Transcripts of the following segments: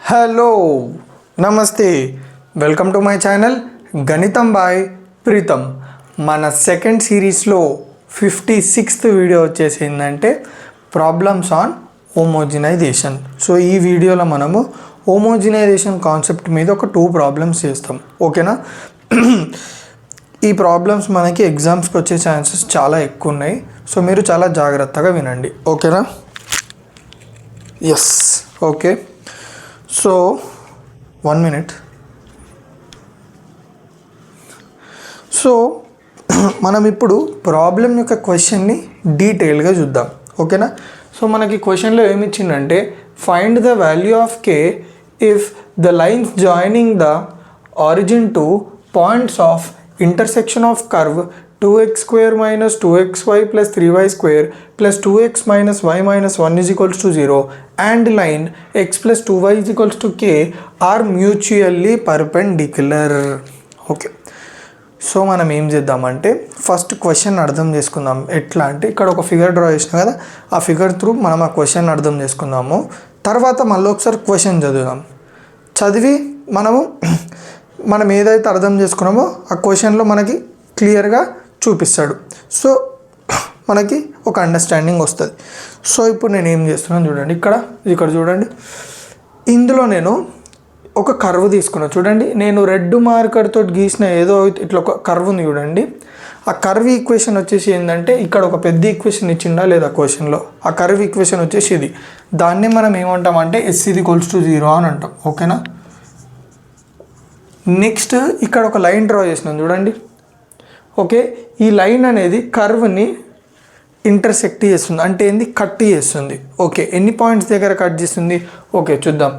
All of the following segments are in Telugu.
హలో నమస్తే వెల్కమ్ టు మై ఛానల్ గణితం బాయ్ ప్రీతం. మన సెకండ్ సిరీస్లో 56th వీడియో వచ్చేసి ఏంటంటే ప్రాబ్లమ్స్ ఆన్ హోమోజినైజేషన్. సో ఈ వీడియోలో మనము హోమోజినైజేషన్ కాన్సెప్ట్ మీద ఒక 2 ప్రాబ్లమ్స్ చేస్తాం, ఓకేనా. ఈ ప్రాబ్లమ్స్ మనకి ఎగ్జామ్స్కి వచ్చే ఛాన్సెస్ చాలా ఎక్కువ ఉన్నాయి, సో మీరు చాలా జాగ్రత్తగా వినండి, ఓకేనా. Yes, okay. So 1 minute. So మనం ఇప్పుడు ప్రాబ్లం యొక్క క్వశ్చన్ని డీటెయిల్గా చూద్దాం, ఓకేనా. సో మనకి క్వశ్చన్లో ఏమి ఇచ్చిందంటే find the value of k if the lines joining the origin to points of intersection of curve 2x square minus 2xy plus 3y square plus 2x minus y minus 1 is equals to 0 and line x plus 2y is equals to k are mutually perpendicular. Okay, so మనం ఏం చేద్దామంటే ఫస్ట్ క్వశ్చన్ అర్థం చేసుకుందాం. ఎట్లా అంటే ఇక్కడ ఒక ఫిగర్ డ్రా చేసినాం కదా, ఆ ఫిగర్ త్రూ మనం ఆ క్వశ్చన్ అర్థం చేసుకుందాము. తర్వాత మళ్ళీ ఒకసారి క్వశ్చన్ చదువుదాం. చదివి మనం ఏదైతే అర్థం చేసుకున్నామో ఆ క్వశ్చన్లో మనకి క్లియర్గా చూపిస్తాడు. సో మనకి ఒక అండర్స్టాండింగ్ వస్తుంది. సో ఇప్పుడు నేను ఏం చేస్తున్నాను చూడండి, ఇక్కడ చూడండి. ఇందులో నేను ఒక కర్వ్ తీసుకున్నాను చూడండి. నేను రెడ్ మార్కర్ తోటి గీసిన ఏదో ఇట్లా ఒక కర్వ్ ఉంది చూడండి. ఆ కర్వ్ ఈక్వేషన్ వచ్చేసి ఏంటంటే ఇక్కడ ఒక పెద్ద ఈక్వేషన్ ఇచ్చిందా లేదా క్వశ్చన్లో, ఆ కర్వ్ ఈక్వేషన్ వచ్చేసి ఇది. దాన్ని మనం ఏమంటామంటే s=0 అని అంటాం, ఓకేనా. నెక్స్ట్ ఇక్కడ ఒక లైన్ డ్రా చేసినాం చూడండి. ఓకే, ఈ లైన్ అనేది కర్వ్ని ఇంటర్సెక్ట్ చేస్తుంది, అంటే ఏంది, కట్ చేస్తుంది. ఓకే, ఎన్ని పాయింట్స్ దగ్గర కట్ చేస్తుంది, ఓకే చూద్దాం.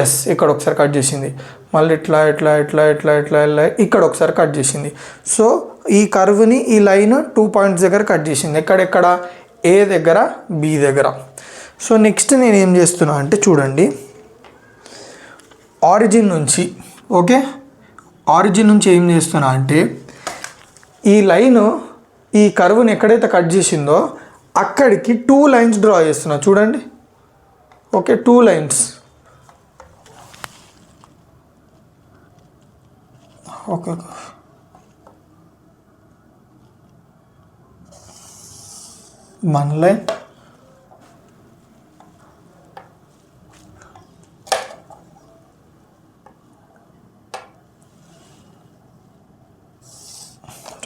ఎస్, ఇక్కడ ఒకసారి కట్ చేసింది, మళ్ళీ ఇట్లా ఇక్కడ ఒకసారి కట్ చేసింది. సో ఈ కర్వ్ని ఈ లైన్ 2 పాయింట్స్ దగ్గర కట్ చేసింది. ఎక్కడెక్కడ, ఏ దగ్గర, బి దగ్గర. సో నెక్స్ట్ నేను ఏం చేస్తున్నా అంటే చూడండి, ఆరిజిన్ నుంచి, ఓకే, ఆరిజిన్ నుంచి ఏం చేస్తున్నా అంటే ఈ లైన్ ఈ కర్వ్ని ఎక్కడైతే కట్ చేసిందో అక్కడికి 2 లైన్స్ డ్రా చేస్తున్నా చూడండి. Okay, 2 lines. Okay, 1 line,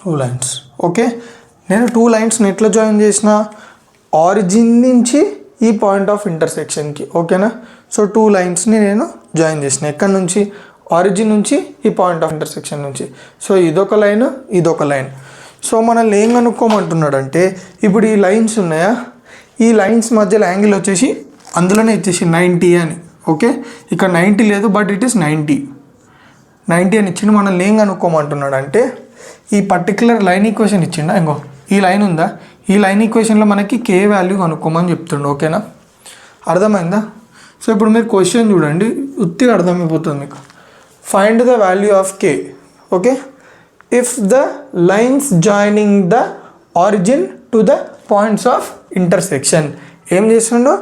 2 lines. Okay, నేను 2 లైన్స్ని ఎట్లా జాయిన్ చేసిన, ఆరిజిన్ నుంచి ఈ పాయింట్ ఆఫ్ ఇంటర్సెక్షన్కి, ఓకేనా. సో 2 లైన్స్ని నేను జాయిన్ చేసిన, ఎక్కడి నుంచి, ఆరిజిన్ నుంచి ఈ పాయింట్ ఆఫ్ ఇంటర్సెక్షన్ నుంచి. సో ఇదొక లైన్, ఇదొక లైన్. సో మనల్ని ఏం కనుక్కోమంటున్నాడంటే ఇప్పుడు ఈ లైన్స్ ఉన్నాయా, ఈ లైన్స్ మధ్యలో యాంగిల్ వచ్చేసి అందులోనే ఇచ్చేసి 90 అని. ఓకే, ఇక్కడ 90 లేదు, బట్ ఇట్ ఈస్ 90 అని ఇచ్చిండు. మనల్ని ఏం కనుక్కోమంటున్నాడు అంటే ఈ పర్టికులర్ లైన్ ఈక్వేషన్ ఇచ్చిండా, ఇంకో ఈ లైన్ ఉందా, ఈ లైన్ ఈక్వేషన్లో మనకి కే వాల్యూ కనుక్కోమని చెప్తుండు, ఓకేనా. అర్థమైందా. సో ఇప్పుడు మీరు క్వశ్చన్ చూడండి, ఉత్తిగా అర్థమైపోతుంది మీకు. Find the value of K, okay, if the lines joining the origin to the points of intersection. ఏం చేసిండు,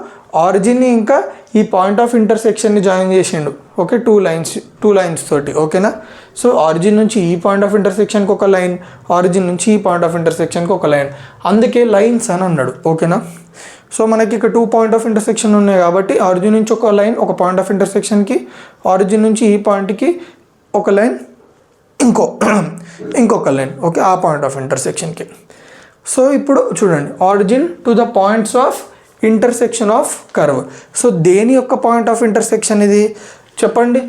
ఆరిజిన్ని ఇంకా ఈ పాయింట్ ఆఫ్ ఇంటర్సెక్షన్ని జాయిన్ చేసిండు. ఓకే, 2 లైన్స్ తోటి, ఓకేనా. సో ఆరిజిన్ నుంచి ఈ పాయింట్ ఆఫ్ ఇంటర్సెక్షన్కి ఒక లైన్, ఆరిజిన్ నుంచి ఈ పాయింట్ ఆఫ్ ఇంటర్సెక్షన్కి ఒక లైన్, అందుకే లైన్స్ అని అన్నాడు, ఓకేనా. సో మనకి ఇక్కడ 2 పాయింట్ ఆఫ్ ఇంటర్సెక్షన్ ఉన్నాయి కాబట్టి ఆరిజిన్ నుంచి ఒక లైన్, ఒక పాయింట్ ఆఫ్ ఇంటర్సెక్షన్కి, ఆరిజిన్ నుంచి ఈ పాయింట్కి ఒక లైన్, ఇంకొక లైన్, ఓకే, ఆ పాయింట్ ఆఫ్ ఇంటర్సెక్షన్కి. సో ఇప్పుడు చూడండి, origin to the points of intersection of curve. So దేని యొక్క పాయింట్ ఆఫ్ ఇంటర్సెక్షన్ ఇది చెప్పండి,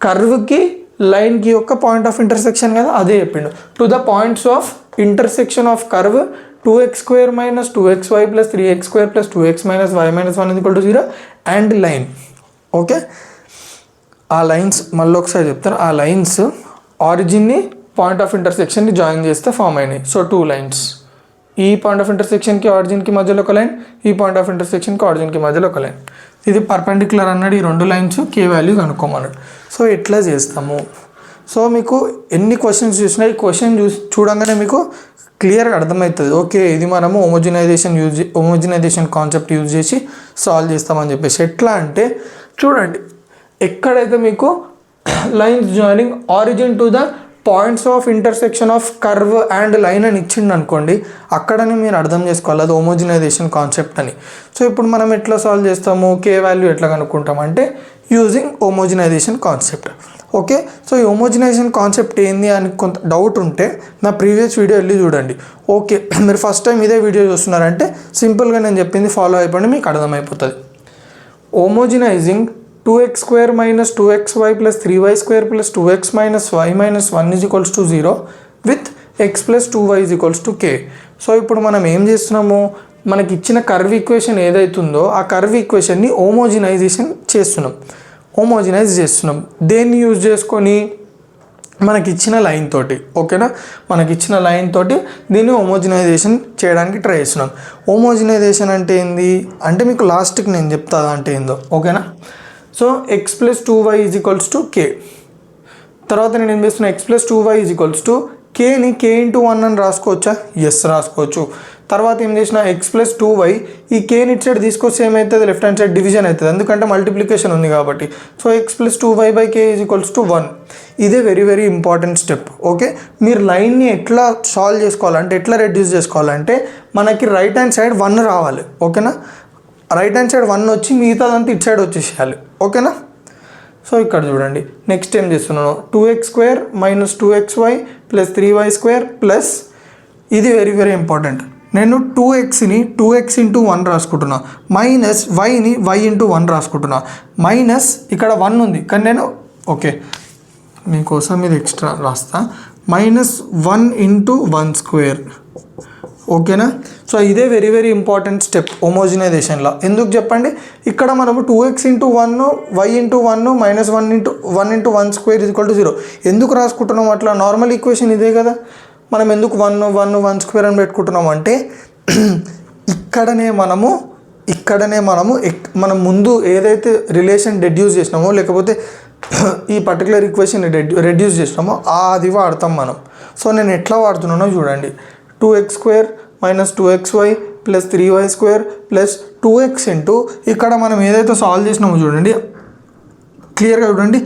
కర్వ్కి లైన్కి యొక్క పాయింట్ ఆఫ్ ఇంటర్సెక్షన్ కదా, అదే చెప్పిండు. To the points of intersection of curve 2x square minus 2xy plus 3x square plus 2x minus y minus 1 is equal to 0 and line. Okay, ఆ లైన్స్ మళ్ళీ ఒకసారి చెప్తారు. ఆ లైన్స్ ఆరిజిన్ని పాయింట్ ఆఫ్ ఇంటర్సెక్షన్ని జాయిన్ చేస్తే ఫామ్ అయినాయి. సో 2 లైన్స్, ఈ పాయింట్ ఆఫ్ ఇంటర్సెక్షన్కి ఆరిజిన్కి మధ్యలో ఒక లైన్, ఈ పాయింట్ ఆఫ్ ఇంటర్సెక్షన్కి ఆరిజిన్కి మధ్యలో ఒక లైన్. ఇది పర్పెండిక్యులర్ అన్నాడు, ఈ 2 లైన్స్ కే వాల్యూ కనుక్కోమన్నాడు. సో ఎట్లా చేస్తాము. సో మీకు ఎన్ని క్వశ్చన్స్ చూసినా ఈ క్వశ్చన్ చూడంగానే మీకు క్లియర్గా అర్థమవుతుంది. ఓకే, ఇది మనము హోమోజినైజేషన్ కాన్సెప్ట్ యూజ్ చేసి సాల్వ్ చేస్తామని చెప్పేసి. ఎట్లా అంటే చూడండి ఎక్కడైతే మీకు lines joining origin to the points of intersection of curve and line అని ఇచ్చిండు అనుకోండి, అక్కడనే మీరు అర్థం చేసుకోవాలి అది హోమోజినైజేషన్ కాన్సెప్ట్ అని. సో ఇప్పుడు మనం ఎట్లా సాల్వ్ చేస్తాము, కే వాల్యూ ఎట్లా కనుక్కుంటాం అంటే యూజింగ్ హోమోజినైజేషన్ కాన్సెప్ట్. ఓకే, సో ఈ హోమోజినైజేషన్ కాన్సెప్ట్ ఏంది అని కొంత డౌట్ ఉంటే నా ప్రీవియస్ వీడియో వెళ్ళి చూడండి. ఓకే, మీరు ఫస్ట్ టైం ఇదే వీడియో చూస్తున్నారంటే సింపుల్గా నేను చెప్పింది ఫాలో అయిపోండి, మీకు అర్థమైపోతుంది. హోమోజినైజింగ్ 2x² minus 2xy plus 3y square plus 2x minus y minus 1 is equals to 0 with x plus 2y is equals to k. So ఇప్పుడు మనం ఏం చేస్తున్నాము, మనకి ఇచ్చిన కర్వ్ ఈక్వేషన్ ఏదైతుందో ఆ కర్వ్ ఈక్వేషన్ని హోమోజినైజ్ చేస్తున్నాం. దేన్ని యూజ్ చేసుకొని, మనకిచ్చిన లైన్ తోటి. ఓకేనా, మనకిచ్చిన లైన్ తోటి దీన్ని హోమోజినైజేషన్ చేయడానికి ట్రై చేస్తున్నాం. హోమోజినైజేషన్ అంటే ఏంది అంటే మీకు లాస్ట్కి నేను చెప్తా అంటే ఏందో. ఓకేనా, so x plus 2y is equals to k. తర్వాత నేను ఏం చేస్తున్నా, x plus 2y is equals to kని k into 1 అని రాసుకోవచ్చా? ఎస్ రాసుకోవచ్చు. తర్వాత ఏం చేసిన x plus 2y ఈ kని ఇటు సైడ్ తీసుకొస్తే ఏమవుతుంది, లెఫ్ట్ హ్యాండ్ సైడ్ డివిజన్ అవుతుంది, ఎందుకంటే మల్టిప్లికేషన్ ఉంది కాబట్టి. So x plus 2y by k is equals to 1. ఇదే very very important step. Okay, మీరు లైన్ని ఎట్లా సాల్వ్ చేసుకోవాలంటే, ఎట్లా రెడ్యూస్ చేసుకోవాలంటే మనకి రైట్ హ్యాండ్ సైడ్ 1 రావాలి. ఓకేనా, రైట్ హ్యాండ్ సైడ్ 1 వచ్చి మిగతాదంతా ఇటు సైడ్ వచ్చేసేయాలి. ఓకేనా, సో ఇక్కడ చూడండి నెక్స్ట్ ఏం చేస్తున్నాను, 2x² minus 2xy plus 3y square plus ఇది వెరీ వెరీ ఇంపార్టెంట్, నేను 2xని 2x into 1 రాసుకుంటున్నా, మైనస్ వైని y into 1 రాసుకుంటున్నా, మైనస్ ఇక్కడ 1 ఉంది కానీ నేను ఓకే మీకోసం ఇది ఎక్స్ట్రా రాస్తా, -1 into 1 square. ఓకేనా, సో ఇదే వెరీ వెరీ ఇంపార్టెంట్ స్టెప్ హోమోజినైజేషన్లో. ఎందుకు చెప్పండి, ఇక్కడ మనము 2x into 1 y into 1 -1 into 1 square is equal to 0 ఎందుకు రాసుకుంటున్నాం అట్లా, నార్మల్ ఈక్వేషన్ ఇదే కదా, మనం ఎందుకు 1 square అని పెట్టుకుంటున్నాం అంటే ఇక్కడనే మనము మనం ముందు ఏదైతే రిలేషన్ డెడ్యూస్ చేసినామో లేకపోతే ఈ పర్టికులర్ ఈక్వేషన్ రెడ్యూస్ చేసినామో అది వాడతాం మనం. సో నేను ఎట్లా వాడుతున్నానో చూడండి, 2x² minus 2xy plus 3y square plus 2x into ఇక్కడ మనం ఏదైతే సాల్వ్ చేసినామో చూడండి క్లియర్గా చూడండి,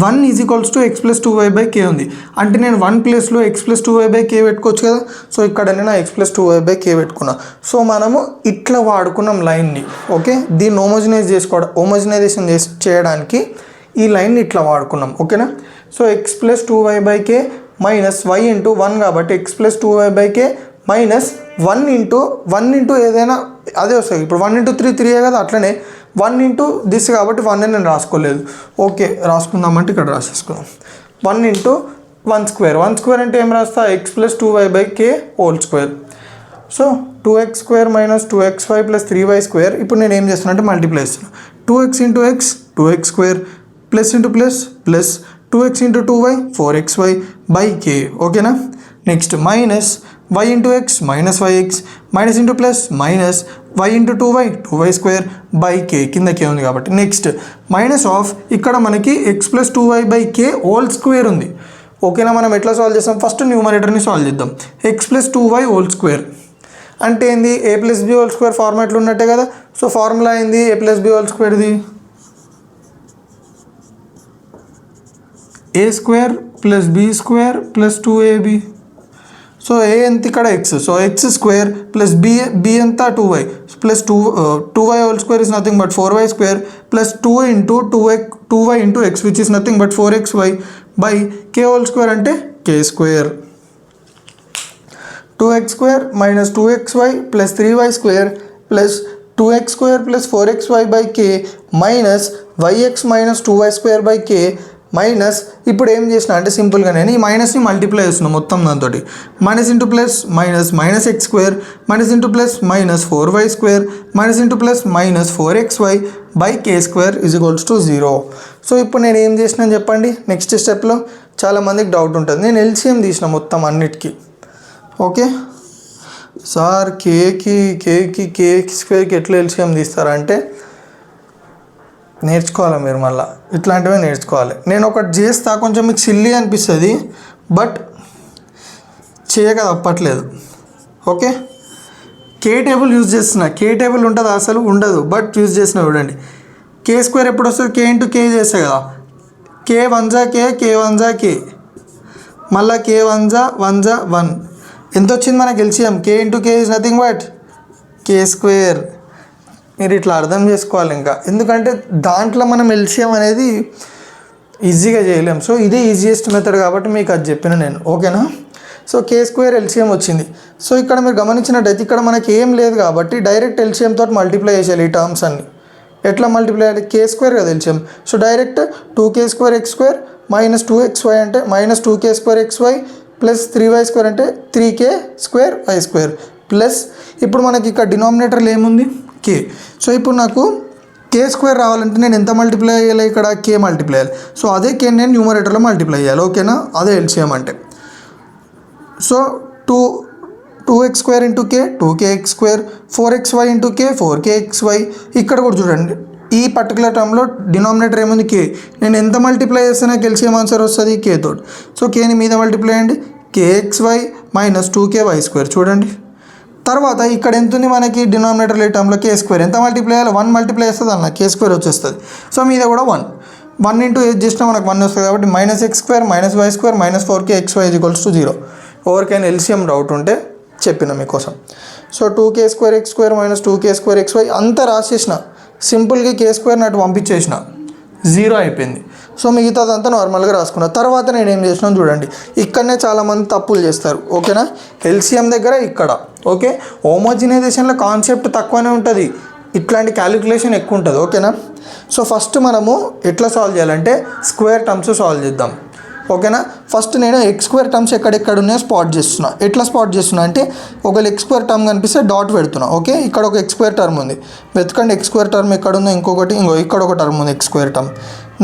1 is equals to x plus 2y by k ఉంది అంటే నేను 1 ప్లేస్లో x plus 2y by k పెట్టుకోవచ్చు కదా. సో ఇక్కడ నేను x plus 2y by k పెట్టుకున్నా. సో మనము ఇట్లా వాడుకున్నాం లైన్ని. ఓకే, దీన్ని హోమోజినైజేషన్ చేయడానికి ఈ లైన్ని ఇట్లా వాడుకున్నాం. ఓకేనా, so x plus 2y by k minus y into 1 కాబట్టి x plus 2y by k minus 1 into ఏదైనా అదే వస్తుంది. ఇప్పుడు 1 into 3 3 కదా, అట్లనే 1 into దిస్ కాబట్టి 1 నేను రాసుకోలేదు. ఓకే, రాసుకుందామంటే ఇక్కడ రాసేసుకుందాం, 1 into 1 square అంటే ఏం రాస్తా, x plus 2y by k whole square. So 2x² minus 2xy plus 3y square. ఇప్పుడు నేను ఏం చేస్తున్నా అంటే మల్టిప్లై చేస్తున్నా, 2x into x 2x² plus into plus plus 2x into 2y 4xy by k. ఓకేనా, next minus y into x minus yx minus into plus minus y into 2y square by k, కింద k ఉంది కాబట్టి. నెక్స్ట్ మైనస్ ఆఫ్ ఇక్కడ మనకి x plus 2y by k whole square ఉంది. ఓకేనా, మనం ఎట్లా సాల్వ్ చేస్తాం, ఫస్ట్ న్యూమరేటర్ని సాల్వ్ చేద్దాం. x plus 2y whole square అంటే ఏంది, a plus b whole square ఫార్మాట్లో ఉన్నట్టే కదా. సో ఫార్ములా ఏంది, a plus b హోల్ స్క్వేర్ది a square plus b square plus 2ab. So a ఎంత ఇక్కడ x, so x square plus b ఎంత 2y plus 2y whole square is nothing but 4y square plus 2y into x which is nothing but 4xy by k whole square అంటే k square. 2x² minus 2xy plus 3y square plus 2x² plus 4xy by k minus yx minus 2y square by k minus ఇప్పుడు ఏం చేసిన అంటే సింపుల్గా నేను ఈ మైనస్ని మల్టిప్లై చేస్తున్నాను మొత్తం దాంతో, minus into plus minus x square minus into plus minus 4y square minus into plus minus 4xy by k square is equals to 0. So ఇప్పుడు నేను ఏం చేసినా చెప్పండి, నెక్స్ట్ స్టెప్లో చాలామందికి డౌట్ ఉంటుంది, నేను ఎల్సిఎం తీసిన మొత్తం అన్నిటికీ. ఓకే సార్ కే స్క్వేర్కి ఎట్లా ఎల్సిఎం తీస్తారంటే నేర్చుకోవాలి మీరు, మళ్ళీ ఇట్లాంటివే నేర్చుకోవాలి. నేను ఒకటి చేస్తా, కొంచెం మీకు సిల్లీ అనిపిస్తుంది బట్ చేయక తప్పట్లేదు. ఓకే, కే టేబుల్ యూజ్ చేస్తున్నా, కే టేబుల్ ఉంటుందా, అసలు ఉండదు, బట్ యూజ్ చేసిన చూడండి. కే స్క్వేర్ ఎప్పుడు వస్తుంది? కే ఇంటూ కే చేస్తే కదా, కే వన్ జా కే, కే వన్ జా కే, మళ్ళీ కే వన్ జా 1. ఎంత వచ్చింది మనకి LCM? K into K is nothing but k square. మీరు ఇట్లా అర్థం చేసుకోవాలి ఇంకా, ఎందుకంటే దాంట్లో మనం ఎల్సిఎం అనేది ఈజీగా చేయలేం. సో ఇదే ఈజియెస్ట్ మెథడ్ కాబట్టి మీకు అది చెప్పిన నేను, ఓకేనా? సో కే స్క్వేర్ ఎల్సిఎం వచ్చింది. సో ఇక్కడ మీరు గమనించినట్టయితే ఇక్కడ మనకి ఏం లేదు కాబట్టి డైరెక్ట్ ఎల్సిఎం తోటి మల్టిప్లై చేసేయాలి ఈ టర్మ్స్ అన్ని. ఎట్లా మల్టిప్లై చేయాలి? కే స్క్వేర్ కదా LCM. So direct 2k square x square minus 2xy అంటే minus 2k square xy plus 3y square అంటే 3k square y square plus ఇప్పుడు మనకి ఇక్కడ డినామినేటర్లో ఏముంది? కే. సో ఇప్పుడు నాకు కే స్క్వేర్ రావాలంటే నేను ఎంత మల్టిప్లై చేయాలి? ఇక్కడ కే మల్టిప్లై చేయాలి. సో అదే కే నేను న్యూమరేటర్లో మల్టిప్లై చేయాలి, ఓకేనా? అదే ఎల్సిఎం అంటే. సో 2x స్క్వేర్ ఇంటూ కే 2kx స్క్వేర్, 4xy ఇంటూ కే 4kxy. ఇక్కడ కూడా చూడండి, ఈ పర్టికులర్ టర్మ్లో డినామినేటర్ ఏముంది? కే. నేను ఎంత మల్టిప్లై చేస్తే నాకు ఎల్సిఎం ఆన్సర్ వస్తుంది? కే తోటి. సో కేని మీద మల్టిప్లై చేయండి, kxy మైనస్ 2ky స్క్వేర్. చూడండి తర్వాత ఇక్కడ ఎంత ఉంది మనకి డినామినేటర్ ఈ టర్మ్లో? K square. ఎంత మల్టిప్లై చేయాలి? 1 మల్టిప్లై చేస్తుంది అన్న, కే స్క్వేర్ వచ్చేస్తుంది. సో మీద కూడా 1 ఇంటూ ఏది చేసినా మనకు 1 వస్తుంది కాబట్టి minus x square minus y square minus 4kxy equals to 0. ఎవరికైనా ఎల్సిఎం డౌట్ ఉంటే చెప్పిన మీకోసం. So 2k square x square minus 2k square xy అంతా రాసేసిన, సింపుల్గా కే స్క్వేర్ అటు పంపించేసిన, 0 అయిపోయింది. సో మిగతాదంతా నార్మల్గా రాసుకున్నా. తర్వాత నేను ఏం చేసినాను చూడండి, ఇక్కడనే చాలామంది తప్పులు చేస్తారు, ఓకేనా? ఎల్సిఎం దగ్గర ఇక్కడ ఓకే, హోమోజినైజేషన్లో కాన్సెప్ట్ తక్కువనే ఉంటుంది, ఇట్లాంటి క్యాలిక్యులేషన్ ఎక్కువ ఉంటుంది, ఓకేనా? సో ఫస్ట్ మనము ఎట్లా సాల్వ్ చేయాలంటే స్క్వేర్ టర్మ్స్ సాల్వ్ చేద్దాం, ఓకేనా? ఫస్ట్ నేను ఎక్స్ స్క్వేర్ టర్మ్స్ ఎక్కడెక్కడ ఉన్నాయో స్పాట్ చేస్తున్నా. ఎట్లా స్పాట్ చేస్తున్నా అంటే ఒకవేళ ఎక్స్ స్క్వేర్ టర్మ్ కనిపిస్తే డాట్ పెడుతున్నా, ఓకే? ఇక్కడ ఒక ఎక్స్ స్క్వేర్ టర్మ్ ఉంది, వెతకండి ఎక్స్ స్క్వేర్ టర్మ్ ఎక్కడ ఉందో. ఇంకొకటి ఇక్కడ ఒక టర్మ్ ఉంది ఎక్స్ స్క్వేర్ టర్మ్.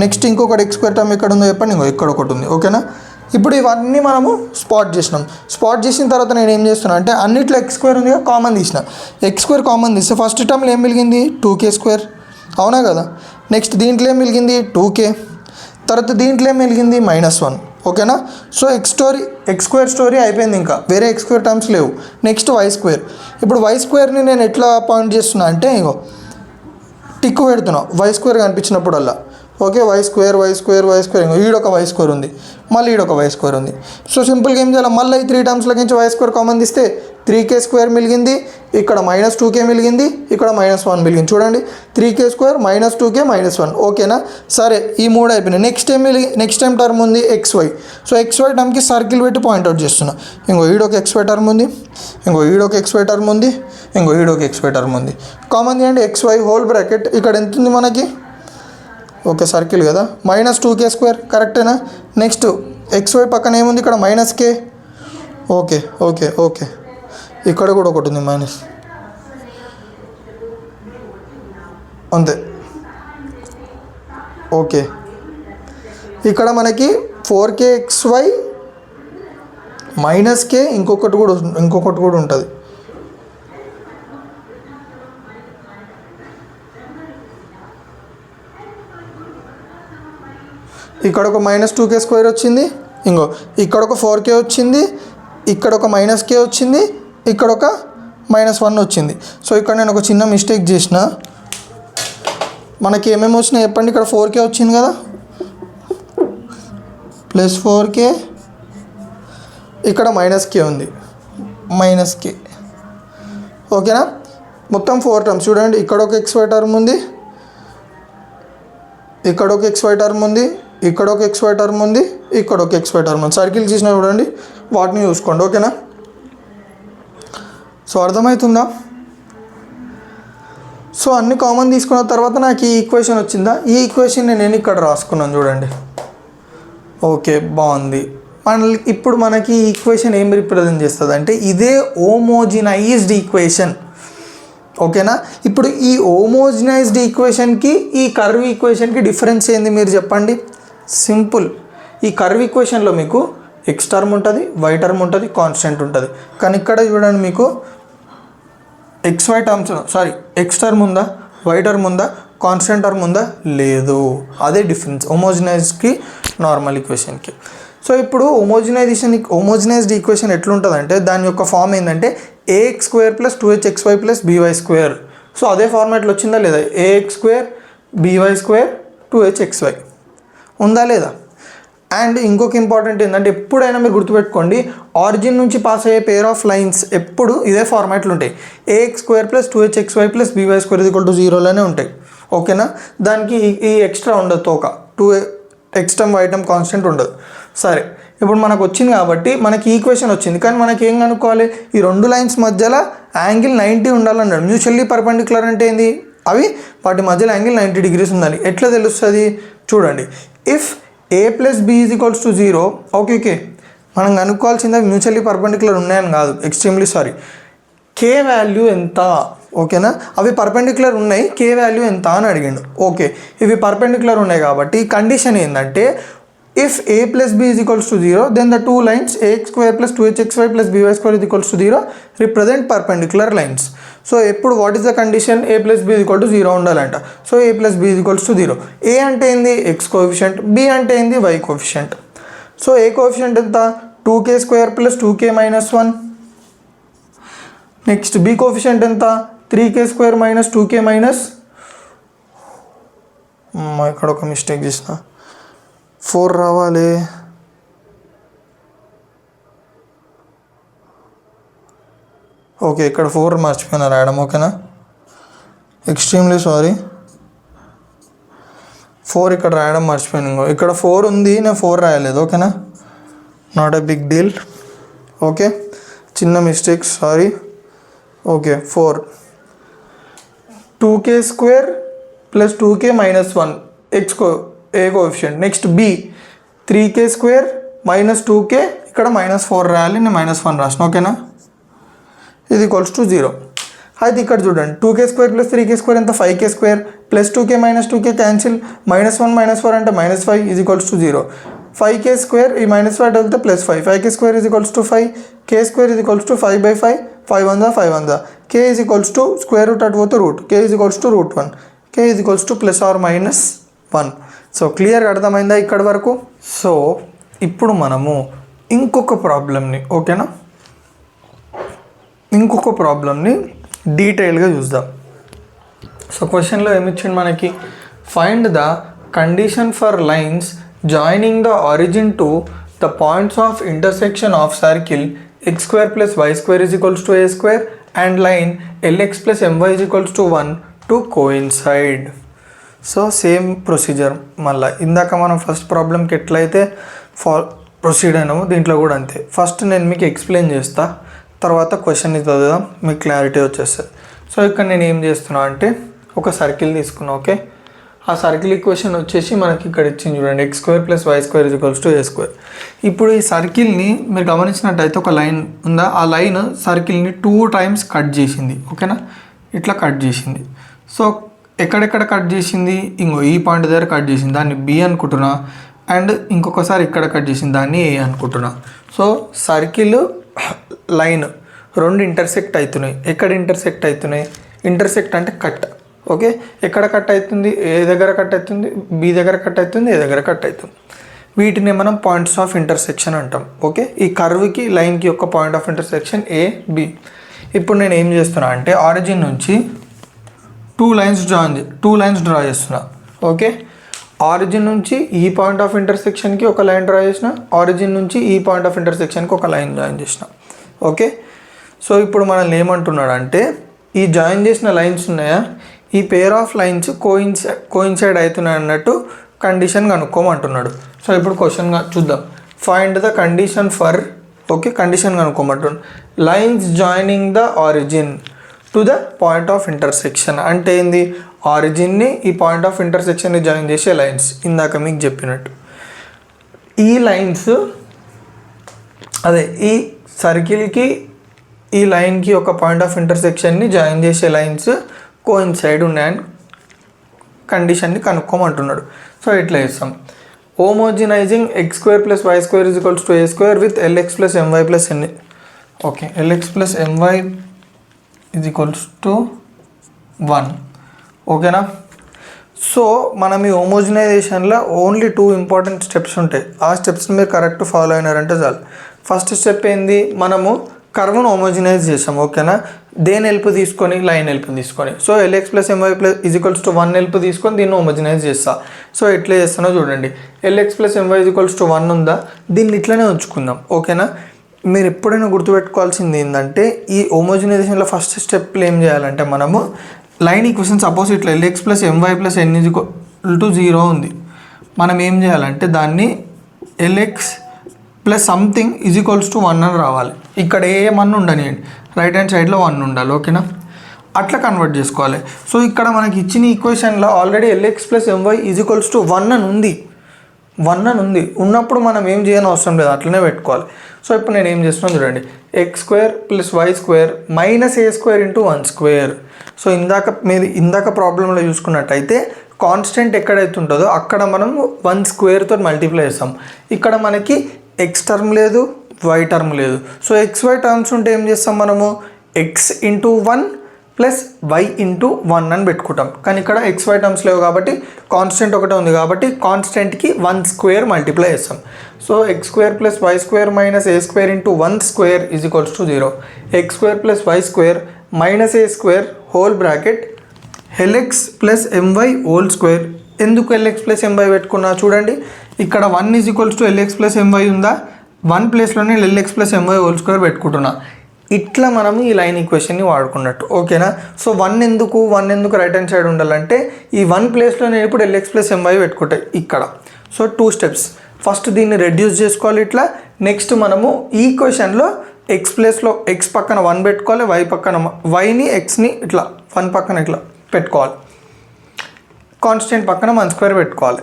నెక్స్ట్ ఇంకొకటి ఎక్స్ స్క్వేర్ టర్మ్ ఎక్కడ ఉందో చెప్పండి, ఇక్కడ ఒకటి ఉంది, ఓకేనా? ఇప్పుడు ఇవన్నీ మనము స్పాట్ చేసినాం. స్పాట్ చేసిన తర్వాత నేను ఏం చేస్తున్నా అంటే అన్నిట్లో ఎక్స్ స్క్వేర్ ఉంది కదా, కామన్ తీసిన. ఎక్స్ స్క్వేర్ కామన్ తీస్తే ఫస్ట్ టర్మ్లో ఏం మిలిగింది? 2k స్క్వేర్, అవునా కదా? నెక్స్ట్ దీంట్లో ఏం మిలిగింది? 2k. తర్వాత దీంట్లో ఏం మిలిగింది? -1, ఓకేనా? సో ఎక్స్ స్క్వేర్ స్టోరీ అయిపోయింది, ఇంకా వేరే ఎక్స్ స్క్వేర్ టర్మ్స్ లేవు. Next y square. ఇప్పుడు వై స్క్వేర్ని నేను ఎట్లా పాయింట్ చేస్తున్నా అంటే ఇగో టిక్ పెడుతున్నా వై స్క్వేర్ కనిపించినప్పుడల్లా, ఓకే? వై స్క్వేర్ ఇంకో ఈడొక వై స్క్వేర్ ఉంది, మళ్ళీ ఈడొక వై స్క్వేర్ ఉంది. సో సింపుల్గా ఏం చేయాలి? మళ్ళీ ఈ 3 టర్మ్స్లోకి నుంచి వై స్క్వేర్ కామన్ తీస్తే 3k స్క్వేర్ మిలిగింది, ఇక్కడ -2k మిలిగింది, ఇక్కడ -1 మిలిగింది. చూడండి 3k స్క్వేర్ -2k -1, ఓకేనా? సరే ఈ 3 అయిపోయినాయి. నెక్స్ట్ టైం టర్మ్ ఉంది xy. సో xy టర్మ్కి సర్కిల్ పెట్టి పాయింట్అవుట్ చేస్తున్నా. ఇంకో ఈడొక xy టర్మ్ ఉంది, ఇంకో ఈడొక xy టర్మ్ ఉంది, ఇంకో ఈడొక xy టర్మ్ ఉంది. కామన్ చేయండి xy హోల్ బ్రాకెట్. ఇక్కడ ఎంత ఉంది మనకి? ఓకే సర్కిల్ కదా, -2k స్క్వేర్, కరెక్టేనా? నెక్స్ట్ xy పక్కన ఏముంది? ఇక్కడ -k, ఓకే ఓకే ఓకే. ఇక్కడ కూడా ఒకటి ఉంది మైనస్, అంతే, ఓకే. ఇక్కడ మనకి 4kxy -k ఇంకొకటి కూడా ఉంటుంది. ఇక్కడ ఒక -2k స్క్వేర్ వచ్చింది, ఇక్కడ ఒక 4k వచ్చింది, ఇక్కడ ఒక -k వచ్చింది, ఇక్కడ ఒక -1 వచ్చింది. సో ఇక్కడ నేను ఒక చిన్న మిస్టేక్ చేసిన. మనకి ఏమేమి వచ్చినాయి చెప్పండి? ఇక్కడ 4k వచ్చింది కదా, ప్లస్ 4k, ఇక్కడ -k ఉంది, -k, ఓకేనా? మొత్తం 4 టర్మ్స్ చూడండి. ఇక్కడ ఒక xy టర్మ్ ఉంది, ఇక్కడ ఒక xy టర్మ్ ఉంది, ఇక్కడ ఒక xy టర్మ్ ఉంది, ఇక్కడ ఒక xy టర్మ్ ఉంది. సర్కిల్ చేసినా చూడండి, వాటిని చూసుకోండి, ఓకేనా? సో అర్థమవుతుందా? సో అన్ని కామన్ తీసుకున్న తర్వాత నాకు ఈ ఈక్వేషన్ వచ్చిందా? ఈ ఈక్వేషన్ నేను ఇక్కడ రాసుకున్నాను చూడండి, ఓకే బాగుంది. ఇప్పుడు మనకి ఈ ఈక్వేషన్ ఏం రిప్రజెంట్ చేస్తుంది అంటే ఇదే హోమోజినైజ్డ్ ఈక్వేషన్, ఓకేనా? ఇప్పుడు ఈ హోమోజినైజ్డ్ ఈక్వేషన్కి ఈ కర్వ్ ఈక్వేషన్కి డిఫరెన్స్ ఏంది మీరు చెప్పండి? సింపుల్. ఈ కర్వ్ ఈక్వేషన్లో మీకు ఎక్స్ టర్మ్ ఉంటుంది, వై టర్మ్ ఉంటుంది, కాన్స్టెంట్ ఉంటుంది. కానీ ఇక్కడ చూడండి మీకు ఎక్స్ టర్మ్ ఉందా, వై టర్మ్ ఉందా, కాన్స్టెంట్ టర్మ్ ఉందా? లేదు. అదే డిఫరెన్స్ హోమోజినైజ్డ్కి నార్మల్ ఈక్వేషన్కి. సో ఇప్పుడు హోమోజినైజ్డ్ ఈక్వేషన్ ఎట్లుంటుందంటే దాని యొక్క ఫామ్ ఏంటంటే ax² + 2hxy + by². సో అదే ఫార్మాట్లో వచ్చిందా లేదా? ax² బీవై స్క్వేర్ 2hxy ఉందా లేదా? అండ్ ఇంకొక ఇంపార్టెంట్ ఏంటంటే ఎప్పుడైనా మీరు గుర్తుపెట్టుకోండి, ఆరిజిన్ నుంచి పాస్ అయ్యే పేర్ ఆఫ్ లైన్స్ ఎప్పుడు ఇదే ఫార్మాట్లో ఉంటాయి. ax square plus 2hxy plus b y square =0లోనే ఉంటాయి. ఓకేనా? దానికి ఈ ఎక్స్ట్రా ఉండదు, తోక 2x term y term constant ఉండదు. సరే, ఇప్పుడు మనకు వచ్చింది కాబట్టి మనకి ఈక్వేషన్ వచ్చింది, కానీ మనకి ఏం కనుక్కోవాలి? ఈ రెండు లైన్స్ మధ్యలో యాంగిల్ 90 ఉండాలన్నాడు. మ్యూచువల్లీ పర్పెండిక్యులర్ అంటే ఏంది? అవి వాటి మధ్యలో యాంగిల్ 90 degrees ఉండాలి. ఎట్లా తెలుస్తుంది? చూడండి, if a plus b = 0, okay మనం కనుక్కోవాల్సింది అవి మ్యూచువల్లీ పర్పెండిక్యులర్ ఉన్నాయని కాదు, ఎక్స్ట్రీమ్లీ సారీ. k వాల్యూ ఎంత? ఓకేనా? అవి పర్పెండిక్యులర్ ఉన్నాయి, k వాల్యూ ఎంత అని అడిగిండు. ఓకే, ఇవి పర్పెండిక్యులర్ ఉన్నాయి కాబట్టి కండిషన్ ఏంటంటే if a plus b = 0, then the two lines ax square plus 2hxy plus by square = 0 represent perpendicular lines. So ఎప్పుడు what is the condition? a plus b = 0 ఉండాలంట. So a plus b = 0. a అంటే ఏంది? x కోఎఫిషియంట్, b అంటే ఏంది? y coefficient. So a coefficient ఎంత? 2k² plus 2k minus 1. Next b coefficient ఎంత? 3k² minus 2k minus, ఇక్కడ ఒక మిస్టేక్ చేసిన, 4 రావాలి. ఓకే, ఇక్కడ 4 మర్చిపోయినా రాయడం. ఓకేనా? ఎక్స్ట్రీమ్లీ సారీ, 4 ఇక్కడ రాయడం మర్చిపోయాను. ఇక్కడ 4 ఉంది, నేను 4 రాయలేదు. ఓకేనా? Not a big deal. Okay, చిన్న mistake, sorry. Okay, 4 2k² plus 2k minus 1 a coefficient. Next b 3k² minus 2k, ఇక్కడ -4 రాయాలి, నేను -1 రాసిన. ఓకేనా? ఇది =0. అయితే ఇక్కడ చూడండి, 2k² plus 3k² ఎంత? 5k² plus 2k minus 2k cancel, -1 -4 అంటే -5 =0. 5k² ఈ -5 వెళ్తే +5, 5k² = 5, k² = 5/5, 5 1 5 1, k = √ అటు పోతే రూట్, k =√1, k ±1. సో క్లియర్గా అర్థమైందా ఇక్కడి వరకు? సో ఇప్పుడు మనము ఇంకొక ప్రాబ్లమ్ని, ఓకేనా, ఇంకొక ప్రాబ్లమ్ని డీటెయిల్గా చూద్దాం. సో క్వశ్చన్లో ఏమిచ్చింది మనకి? Find the condition for lines joining the origin to the points of intersection of circle x² plus y² = a² and line lx plus my = 1 to coincide. So same procedure మళ్ళీ ఇందాక మనం ఫస్ట్ ప్రాబ్లంకి ఎట్లయితే ప్రొసీడ్ అయినామో దీంట్లో కూడా అంతే. ఫస్ట్ నేను మీకు ఎక్స్ప్లెయిన్ చేస్తా, తర్వాత క్వశ్చన్ని చదువుదాం, మీకు క్లారిటీ వచ్చేస్తుంది. సో ఇక్కడ నేను ఏం చేస్తున్నా అంటే ఒక సర్కిల్ తీసుకున్నా. ఓకే, ఆ సర్కిల్ ఈక్వేషన్ వచ్చేసి మనకి ఇక్కడ ఇచ్చింది చూడండి, x² plus y² = a². ఇప్పుడు ఈ సర్కిల్ని మీరు గమనించినట్టయితే ఒక లైన్ ఉందా, ఆ లైన్ సర్కిల్ని 2 times కట్ చేసింది. ఓకేనా? ఇట్లా కట్ చేసింది. సో ఎక్కడెక్కడ కట్ చేసింది? ఈ పాయింట్ దగ్గర కట్ చేసింది, దాన్ని B అనుకుంటున్నా. అండ్ ఇంకొకసారి ఇక్కడ కట్ చేసింది, దాన్ని A అనుకుంటున్నా. సో సర్కిల్ లైన్ రెండు ఇంటర్సెక్ట్ అవుతున్నాయి. ఎక్కడ ఇంటర్సెక్ట్ అవుతున్నాయి? ఇంటర్సెక్ట్ అంటే కట్. ఓకే, ఎక్కడ కట్ అవుతుంది? ఏ దగ్గర కట్ అవుతుంది? B దగ్గర కట్ అవుతుంది, ఏ దగ్గర కట్ అవుతుంది. వీటిని మనం పాయింట్స్ ఆఫ్ ఇంటర్సెక్షన్ అంటాం. ఓకే, ఈ కర్వ్కి లైన్కి యొక్క point of intersection A, B. ఇప్పుడు నేను ఏం చేస్తున్నా అంటే ఆరిజిన్ నుంచి 2 lines డ్రా చేస్తున్నా. ఓకే, ఆరిజిన్ నుంచి ఈ పాయింట్ ఆఫ్ ఇంటర్సెక్షన్కి ఒక లైన్ డ్రా చేసిన, ఆరిజిన్ నుంచి ఈ పాయింట్ ఆఫ్ ఇంటర్సెక్షన్కి ఒక లైన్ జాయిన్ చేసిన. ఓకే, సో ఇప్పుడు మనల్ని ఏమంటున్నాడు అంటే ఈ జాయిన్ చేసిన లైన్స్ ఉన్నాయా, ఈ పేర్ ఆఫ్ లైన్స్ కోయిన్సైడ్ అవుతున్నాయి అన్నట్టు కండిషన్ కనుక్కోమంటున్నాడు. సో ఇప్పుడు క్వశ్చన్గా చూద్దాం. Find the condition for, okay, condition కనుక్కోమంటున్నాడు. Lines joining the origin to the point of intersection అంటే ఏంది? ఆరిజిన్ని ఈ పాయింట్ ఆఫ్ ఇంటర్సెక్షన్ని జాయిన్ చేసే లైన్స్, ఇందాక మీకు చెప్పినట్టు. ఈ లైన్స్ అదే ఈ సర్కిల్కి ఈ లైన్కి ఒక పాయింట్ ఆఫ్ ఇంటర్సెక్షన్ని జాయిన్ చేసే లైన్స్ కోయిన్సైడ్ ఉన్నాయని కండిషన్ని కనుక్కోమంటున్నాడు. సో ఇట్లా చేస్తాం. హోమోజినైజింగ్ x² plus y² = a² with lx plus my plus n. Okay, lx plus my = 1. ఓకేనా? సో మనం ఈ హోమోజినైజేషన్లో ఓన్లీ 2 ఇంపార్టెంట్ స్టెప్స్ ఉంటాయి. ఆ స్టెప్స్ని మీరు కరెక్ట్ ఫాలో అయినారంటే చాలు. ఫస్ట్ స్టెప్ ఏంది? మనము కర్వ్ను హోమోజినైజ్ చేసాం ఓకేనా. దేని హెల్ప్ తీసుకొని, లైన్ హెల్ప్ తీసుకొని. So LX plus MY plus equals to 1 help తీసుకొని దీన్ని హోమోజినైజ్ చేస్తా. సో ఎట్లా చేస్తానో చూడండి. LX plus MY equals to 1 ఉందా, దీన్ని ఇట్లనే ఉంచుకుందాం ఓకేనా. మీరు ఎప్పుడైనా గుర్తుపెట్టుకోవాల్సింది ఏంటంటే ఈ హోమోజినైజేషన్లో ఫస్ట్ స్టెప్లో ఏం చేయాలంటే మనము లైన్ ఈక్వేషన్ సపోజ్ ఇట్లా LX plus MY plus N equal to 0 ఉంది. మనం ఏం చేయాలంటే దాన్ని LX plus something is equals to 1 అని రావాలి. ఇక్కడ ఏ 1 ఉండనియండి, రైట్ హ్యాండ్ సైడ్లో 1 ఉండాలి ఓకేనా. అట్లా కన్వర్ట్ చేసుకోవాలి. సో ఇక్కడ మనకి ఇచ్చిన ఈక్వేషన్లో already l x plus m y is equals to 1 అని ఉంది. 1 అని ఉంది ఉన్నప్పుడు మనం ఏం చేయని అవసరం లేదు, అట్లనే పెట్టుకోవాలి. సో ఇప్పుడు నేను ఏం చేస్తున్నాను చూడండి. X square plus y square minus a square into 1 square. So ఇందాక ప్రాబ్లంలో చూసుకున్నట్టయితే కాన్స్టెంట్ ఎక్కడైతే ఉంటుందో అక్కడ మనం 1 స్క్వేర్తో మల్టిప్లై చేస్తాం. ఇక్కడ మనకి ఎక్స్ టర్మ్ లేదు, వై టర్మ్ లేదు. సో ఎక్స్ వై టర్మ్స్ ఉంటే ఏం చేస్తాం మనము, x into 1 plus y into 1 అని పెట్టుకుంటాం. కానీ ఇక్కడ ఎక్స్ వై టర్మ్స్ లేవు కాబట్టి కాన్స్టెంట్ ఒకటే ఉంది కాబట్టి కాన్స్టెంట్కి 1 స్క్వేర్ మల్టిప్లై చేస్తాం. So x square plus y square minus a square into 1 square is equals to 0. X square plus y square minus a square whole bracket l x plus m y whole square. ఎందుకు ఎల్ఎక్స్ ప్లస్ ఎంవై పెట్టుకున్నా చూడండి. ఇక్కడ 1 is equals to l x plus m y ఉందా, 1 ప్లేస్లోనే l x plus m y whole square పెట్టుకుంటున్నా. ఇట్లా మనము ఈ లైన్ ఈక్వేషన్ని వాడుకున్నట్టు ఓకేనా. సో 1 ఎందుకు రైట్ హ్యాండ్ సైడ్ ఉండాలంటే ఈ 1 ప్లేస్లో నేను ఇప్పుడు ఎల్ఎక్స్ ప్లస్ ఎంవై పెట్టుకుంటాయి ఇక్కడ. So 2 steps. ఫస్ట్ దీన్ని రెడ్యూస్ చేసుకోవాలి ఇట్లా. నెక్స్ట్ మనము ఈ ఈక్వేషన్లో ఎక్స్ ప్లేస్లో ఎక్స్ పక్కన 1 పెట్టుకోవాలి, వై పక్కన వైని ఎక్స్ని ఇట్లా 1 పక్కన ఇట్లా పెట్టుకోవాలి, కాన్స్టెంట్ పక్కన 1 స్క్వేర్ పెట్టుకోవాలి.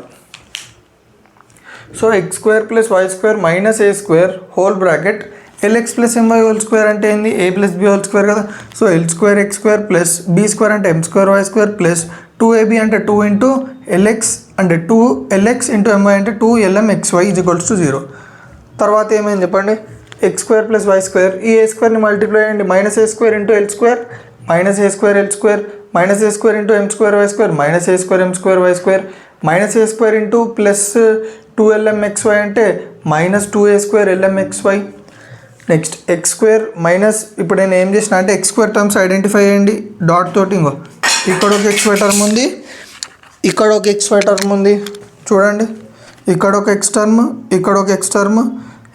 So x square plus y square minus a square whole bracket l x plus m y whole square అంటే ఏంది, a plus b whole square కదా. So l square x square plus b square అంటే m square y square plus 2ab అంటే 2 ఇంటూ ఎల్ఎక్స్ అంటే 2lx ఇంటూ ఎంవై అంటే 2lmxy ఈజ్ ఈక్వల్స్ టు 0. తర్వాత ఏమైంది చెప్పండి, x square plus y square ఈ ఏ స్క్వేర్ని మల్టిప్లై చేయండి, minus a square into l square minus a square l square minus a square into m square y square minus a square m square y square minus a square into plus 2lmxy అంటే minus 2a square lmxy. Next x square minus ఇప్పుడు నేను ఏం చేసిన అంటే ఎక్స్ స్క్వేర్ టర్మ్స్ ఐడెంటిఫై చేయండి డాట్ తోటి. ఇంకో ఇక్కడ ఒక ఎక్స్ వై టర్మ్ ఉంది, ఇక్కడ ఒక ఎక్స్ వై టర్మ్ ఉంది చూడండి. ఇక్కడ ఒక ఎక్స్ టర్మ్, ఇక్కడ ఒక ఎక్స్ టర్మ్,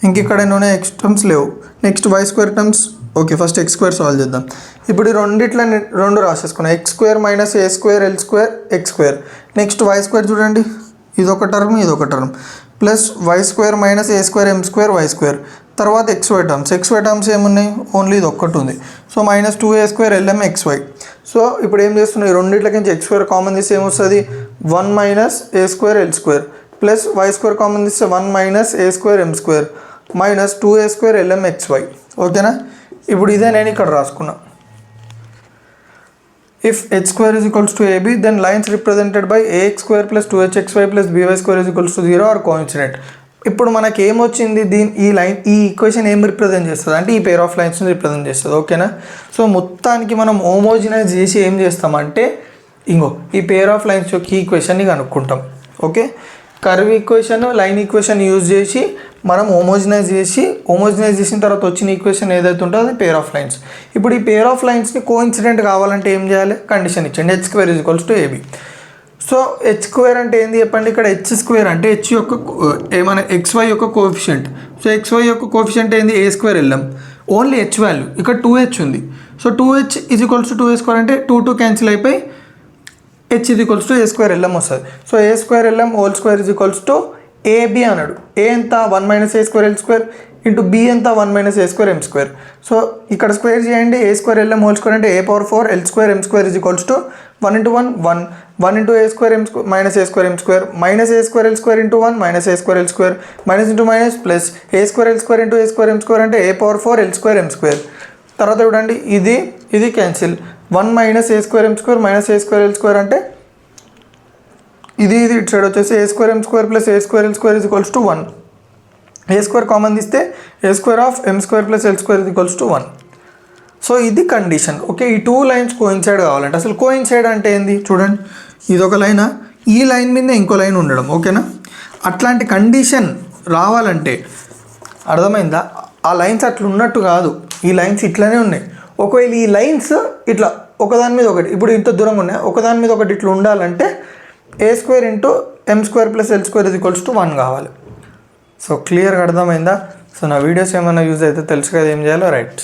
ఇంకిక్కడ ఎన్నో ఎక్స్ టర్మ్స్ లేవు. Next y square terms. Okay first x square solve చేద్దాం. ఇప్పుడు ఈ రెండిట్లో 2 రాసేసుకున్నాం. X square minus a square l square x square. Next y square చూడండి, ఇదొక టర్మ్ ఇదొక term plus y square minus a square m square y square. తర్వాత ఎక్స్ వై టర్మ్స్ ఏమున్నాయి, ఓన్లీ ఇది ఒక్కటి ఉంది. So minus 2a square lmxy. So ఇప్పుడు ఏం చేస్తున్నాయి, రెండిట్లకి నుంచి ఎక్స్ స్క్వేర్ కామన్ తీస్తే ఏమొస్తుంది, 1 minus a square l square plus y square common తీస్తే 1 minus a square m square minus 2a square lmxy ఓకేనా. ఇప్పుడు ఇదే నేను ఇక్కడ రాసుకున్నా. If h square is equals to ab, then lines represented by ax square plus 2hxy plus by square is equals to 0 are coincident. ఇప్పుడు మనకి ఏమొచ్చింది, ఈ ఈక్వేషన్ ఏం రిప్రజెంట్ చేస్తుంది అంటే ఈ పేర్ ఆఫ్ లైన్స్ని రిప్రజెంట్ చేస్తుంది ఓకేనా. సో మొత్తానికి మనం హోమోజినైజ్ చేసి ఏం చేస్తామంటే ఈ పేర్ ఆఫ్ లైన్స్ యొక్క ఈక్వేషన్ని కనుక్కుంటాం ఓకే. Curve equation line equation use చేసి మనం హోమోజినైజ్ చేసిన తర్వాత వచ్చిన ఈక్వేషన్ ఏదైతే ఉంటుందో అది పేర్ ఆఫ్ లైన్స్. ఇప్పుడు ఈ పేర్ ఆఫ్ లైన్స్ని కోఇన్సిడెంట్ కావాలంటే ఏం చేయాలి, కండిషన్ ఇచ్చండి h square is equals to a b. So h square అంటే ఏంది చెప్పండి, ఇక్కడ హెచ్ స్క్వేర్ అంటే హెచ్ యొక్క ఏమైనా ఎక్స్వై యొక్క కోఎఫిషియంట్. సో ఎక్స్వై యొక్క కోఎఫిషియంట్ ఏంది, ఏ స్క్వేర్ వెళ్ళాం, ఓన్లీ హెచ్ వాల్యూ ఇక్కడ 2h ఉంది. So 2h is equals to 2a square అంటే 2 క్యాన్సిల్ అయిపోయి h is equals to a square l m వస్తుంది. So a square l m whole square is equals to a b అన్నాడు. ఏ ఎంత 1 minus a square l square into b ఎంత 1 minus a square m square. So ఇక్కడ స్క్వేర్ చేయండి, ఏ స్క్వేర్ ఎల్ఎం హోల్ స్క్వేర్ అంటే a⁴ L square m square is equals to 1 into 1 into A square m square minus a square m square minus a square l square into 1 minus a square l square minus into minus plus a square l square into A square m square అంటే a⁴ L square m square. తర్వాత చూడండి ఇది cancel 1 minus a square m square minus a square l square అంటే ఇది ఇటు సైడ్ వచ్చేసి a square m square plus a square l square is equals to 1. A square common తీస్తే a square of m square plus l square is equals to 1. So ఇది కండిషన్ ఓకే. ఈ 2 లైన్స్ కోయిన్సైడ్ కావాలంటే అసలు కోయిన్సైడ్ అంటే ఏంది చూడండి, ఇదొక లైనా, ఈ లైన్ మీద ఇంకో లైన్ ఉండడం ఓకేనా. అట్లాంటి కండిషన్ రావాలంటే అర్థమైందా, ఆ లైన్స్ అట్లా ఉన్నట్టు కాదు, ఈ లైన్స్ ఇట్లానే ఉన్నాయి. ఒకవేళ ఈ లైన్స్ ఇట్లా ఒకదాని మీద ఒకటి ఇప్పుడు ఇంత దూరంగా ఉన్నాయి, ఒకదాని మీద ఒకటి ఇట్లా ఉండాలంటే a² ఇంటూ m² + l² = 1 కావాలి. సో క్లియర్గా అర్థమైందా? సో నా వీడియోస్ ఏమైనా యూజ్ అయితే తెలుసు కదా ఏం చేయాలో, రైట్.